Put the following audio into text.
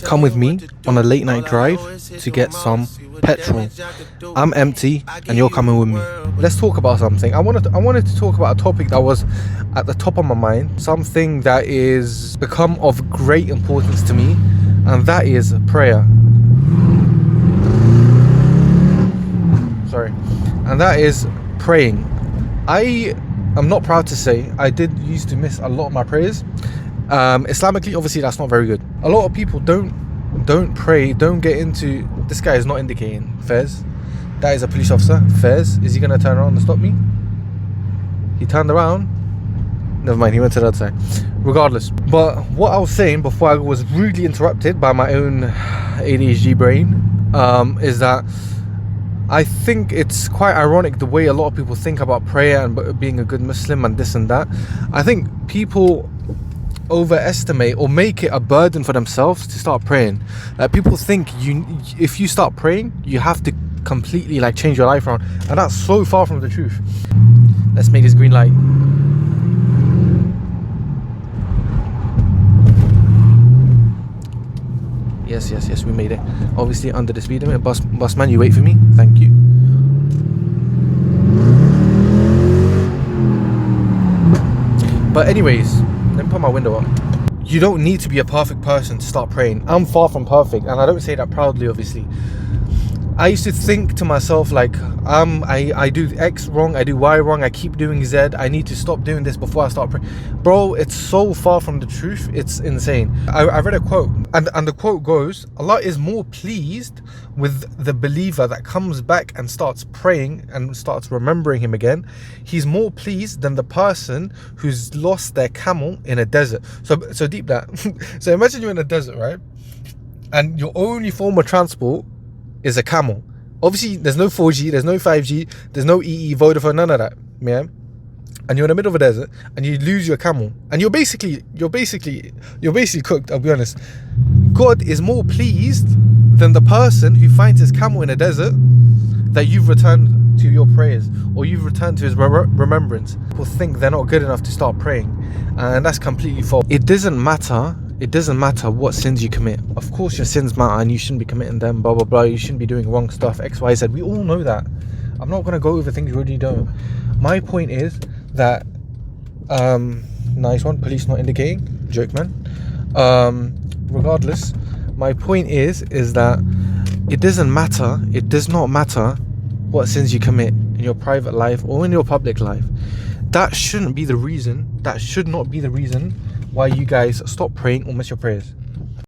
come with me on a late night drive to get some petrol. I'm empty and you're coming with me. Let's talk about something. I wanted to talk about a topic that was at the top of my mind, something that is become of great importance to me, and that is prayer. And that is praying. I am not proud to say I did used to miss a lot of my prayers. Islamically, obviously, that's not very good. A lot of people don't pray, don't get into. This guy is not indicating. Fez, that is a police officer. Fez, is he gonna turn around and stop me? He turned around. Never mind, he went to the other side. Regardless, but what I was saying before I was rudely interrupted by my own ADHD brain is that I think it's quite ironic the way a lot of people think about prayer and being a good Muslim and this and that. I think people overestimate or make it a burden for themselves to start praying. People think if you start praying, you have to completely change your life around, and that's so far from the truth. Let's make this green light. Yes, we made it. Obviously under the speed limit. Bus man, you wait for me. Thank you. But anyways, let me put my window up. You don't need to be a perfect person to start praying. I'm far from perfect, and I don't say that proudly, obviously. I used to think to myself I do X wrong, I do Y wrong, I keep doing Z, I need to stop doing this before I start praying. Bro, it's so far from the truth, it's insane. I read a quote, and the quote goes, Allah is more pleased with the believer that comes back and starts praying and starts remembering him again. He's more pleased than the person who's lost their camel in a desert. So deep that. So imagine you're in a desert, right? And your only form of transport is a camel. Obviously, there's no 4G, there's no 5G, there's no EE, Vodafone, none of that, yeah? And you're in the middle of a desert, and you lose your camel, and you're basically cooked, I'll be honest. God is more pleased than the person who finds his camel in a desert that you've returned to your prayers, or you've returned to his remembrance. People think they're not good enough to start praying, and that's completely false. It doesn't matter what sins you commit. Of course your sins matter and you shouldn't be committing them, blah blah blah, you shouldn't be doing wrong stuff, XYZ. We all know that. I'm not going to go over things you already don't. My point is that nice one, police not indicating, joke man. Regardless, my point is that it does not matter what sins you commit in your private life or in your public life. That should not be the reason why you guys stop praying or miss your prayers.